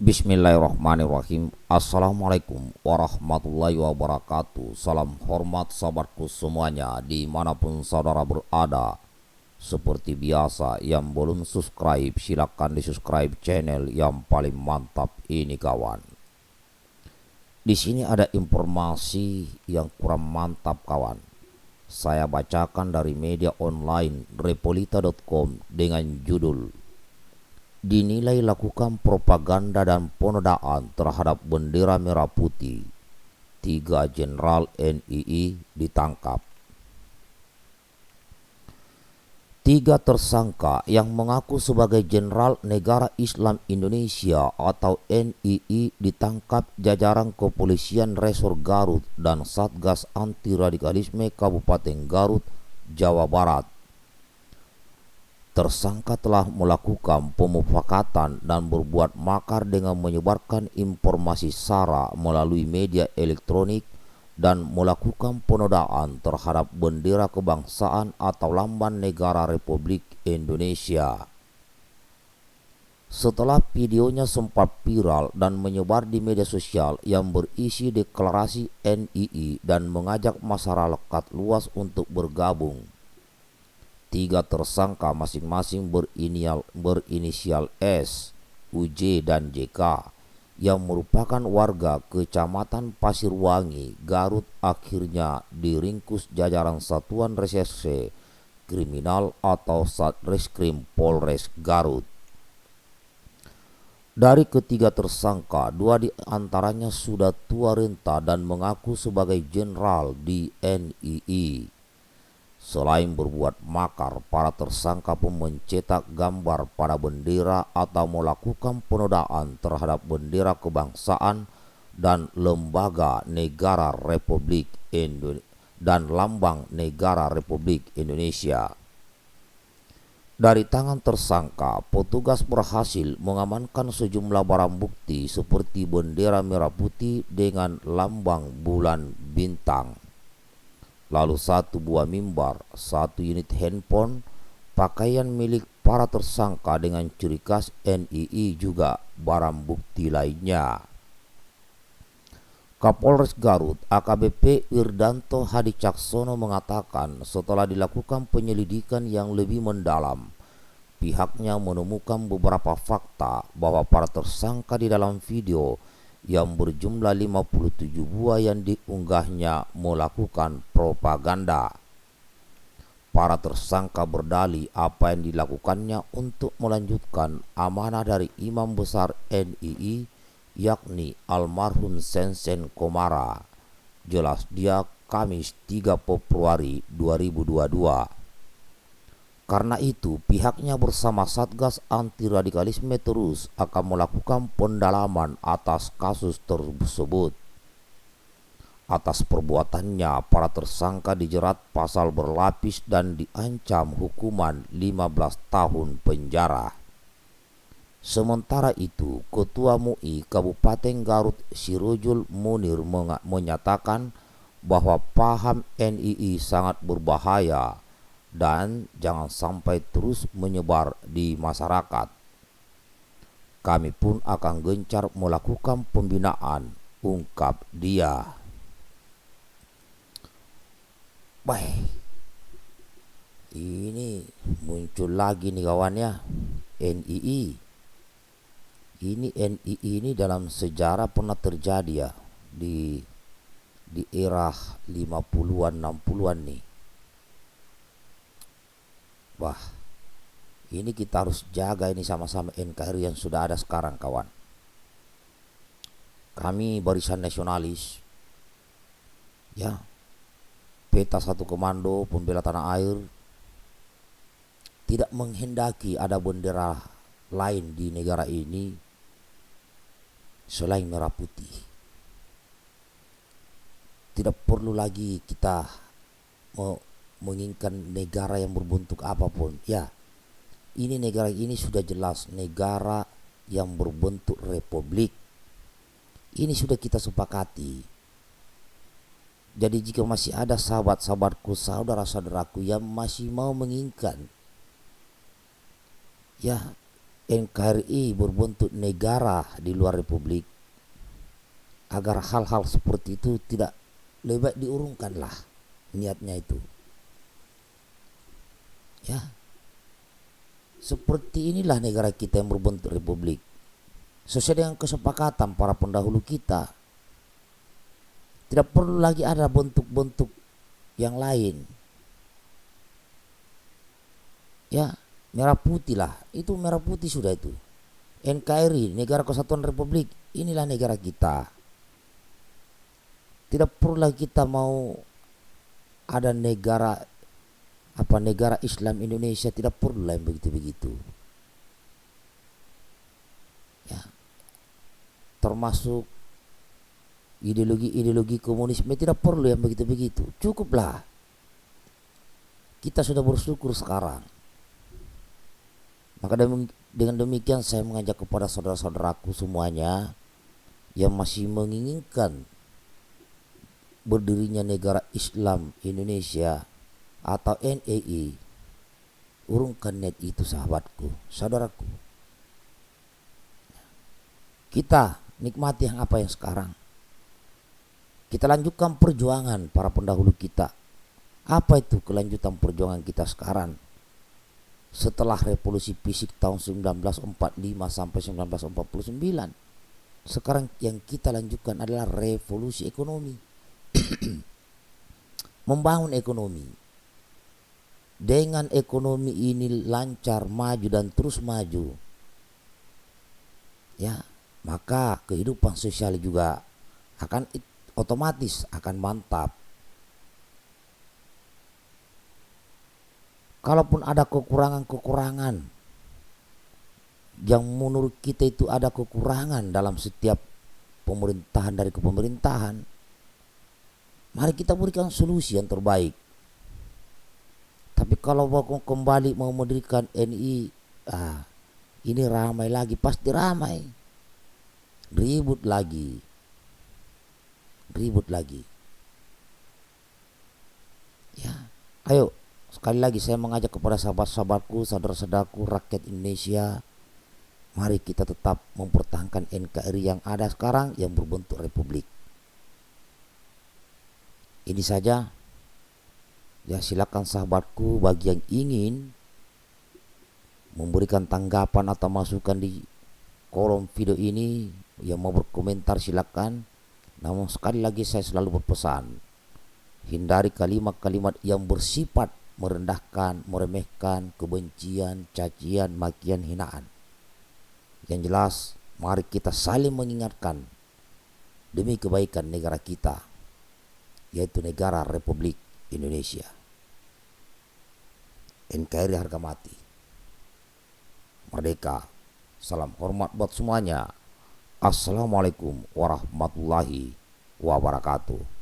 Bismillahirrahmanirrahim. Assalamualaikum warahmatullahi wabarakatuh. Salam hormat sahabatku semuanya dimanapun saudara berada. Seperti biasa, yang belum subscribe silakan di subscribe channel yang paling mantap ini kawan. Di sini ada informasi yang kurang mantap kawan. Saya bacakan dari media online repolita.com dengan judul dinilai lakukan propaganda dan penodaan terhadap bendera merah putih. 3 Jenderal NII ditangkap. 3 tersangka yang mengaku sebagai Jenderal Negara Islam Indonesia atau NII ditangkap jajaran Kepolisian Resor Garut dan Satgas Anti Radikalisme Kabupaten Garut, Jawa Barat. Tersangka telah melakukan pemufakatan dan berbuat makar dengan menyebarkan informasi sara melalui media elektronik dan melakukan penodaan terhadap bendera kebangsaan atau lambang negara Republik Indonesia. Setelah videonya sempat viral dan menyebar di media sosial yang berisi deklarasi NII dan mengajak masyarakat luas untuk bergabung, 3 tersangka masing-masing berinisial S, UJ, dan JK yang merupakan warga Kecamatan Pasirwangi, Garut akhirnya diringkus jajaran Satuan Reserse Kriminal atau Satreskrim Polres Garut. Dari ketiga tersangka, 2 diantaranya sudah tua renta dan mengaku sebagai jenderal di NII. Selain berbuat makar, para tersangka pun mencetak gambar pada bendera atau melakukan penodaan terhadap bendera kebangsaan dan lembaga negara Republik Indonesia dan lambang negara Republik Indonesia. Dari tangan tersangka, petugas berhasil mengamankan sejumlah barang bukti seperti bendera merah putih dengan lambang bulan bintang, lalu 1 buah mimbar, 1 unit handphone, pakaian milik para tersangka dengan ciri khas NII, juga barang bukti lainnya. Kapolres Garut AKBP Wirdanto Hadi Caksono mengatakan setelah dilakukan penyelidikan yang lebih mendalam, pihaknya menemukan beberapa fakta bahwa para tersangka di dalam video yang berjumlah 57 buah yang diunggahnya melakukan propaganda. Para tersangka berdalih apa yang dilakukannya untuk melanjutkan amanah dari Imam Besar NII, yakni almarhum Sensen Komara. Jelas dia Kamis 3 Februari 2022. Karena itu, pihaknya bersama Satgas Anti Radikalisme terus akan melakukan pendalaman atas kasus tersebut. Atas perbuatannya, para tersangka dijerat pasal berlapis dan diancam hukuman 15 tahun penjara. Sementara itu, Ketua MUI Kabupaten Garut Sirojul Munir menyatakan bahwa paham NII sangat berbahaya dan jangan sampai terus menyebar di masyarakat. Kami pun akan gencar melakukan pembinaan, ungkap dia. Baik, ini muncul lagi nih kawannya, NII. Ini NII ini dalam sejarah pernah terjadi ya di era 50-an 60-an nih. Wah, ini kita harus jaga ini sama-sama NKRI yang sudah ada sekarang kawan. Kami Barisan Nasionalis, ya, Peta 1 Komando Pembela Tanah Air, tidak menghendaki ada bendera lain di negara ini selain merah putih. Tidak perlu lagi kita menginginkan negara yang berbentuk apapun. Ya, ini negara ini sudah jelas negara yang berbentuk republik. Ini sudah kita sepakati. Jadi jika masih ada sahabat-sahabatku, saudara-saudaraku yang masih mau menginginkan, ya, NKRI berbentuk negara di luar republik, agar hal-hal seperti itu tidak, lebih baik diurungkanlah niatnya itu. Ya, seperti inilah negara kita yang berbentuk republik, sesuai dengan kesepakatan para pendahulu kita. Tidak perlu lagi ada bentuk-bentuk yang lain. Ya, merah putih lah, itu merah putih sudah itu. NKRI, Negara Kesatuan Republik, inilah negara kita. Tidak perlu lagi kita mau ada negara negara Islam Indonesia, tidak perlu lah yang begitu-begitu. Ya, termasuk ideologi komunisme, tidak perlu yang begitu-begitu. Cukuplah. Kita sudah bersyukur sekarang. Maka dengan demikian saya mengajak kepada saudara-saudaraku semuanya yang masih menginginkan berdirinya negara Islam Indonesia atau NII, urungkan niat itu sahabatku, saudaraku. Kita nikmati yang apa yang sekarang. Kita lanjutkan perjuangan para pendahulu kita. Apa itu kelanjutan perjuangan kita sekarang? Setelah revolusi fisik tahun 1945 sampai 1949, sekarang yang kita lanjutkan adalah revolusi ekonomi. Membangun ekonomi. Dengan ekonomi ini lancar, maju dan terus maju, ya, maka kehidupan sosial juga akan otomatis akan mantap. Kalaupun ada kekurangan-kekurangan yang menurut kita itu ada kekurangan dalam setiap pemerintahan dari kepemerintahan, mari kita berikan solusi yang terbaik. Tapi kalau mau kembali mau mendirikan NI, ini ramai lagi, pasti ramai, ribut lagi. Ya, ayo. Sekali lagi saya mengajak kepada sahabat-sahabatku, saudara-saudaraku, rakyat Indonesia, mari kita tetap mempertahankan NKRI yang ada sekarang yang berbentuk republik. Ini saja. Ya, silakan sahabatku bagi yang ingin memberikan tanggapan atau masukan di kolom video ini, yang mau berkomentar silakan. Namun sekali lagi saya selalu berpesan, hindari kalimat-kalimat yang bersifat merendahkan, meremehkan, kebencian, cacian, makian, hinaan. Yang jelas, mari kita saling mengingatkan demi kebaikan negara kita, yaitu negara Republik Indonesia. NKRI harga mati. Merdeka. Salam hormat buat semuanya. Assalamualaikum warahmatullahi wabarakatuh.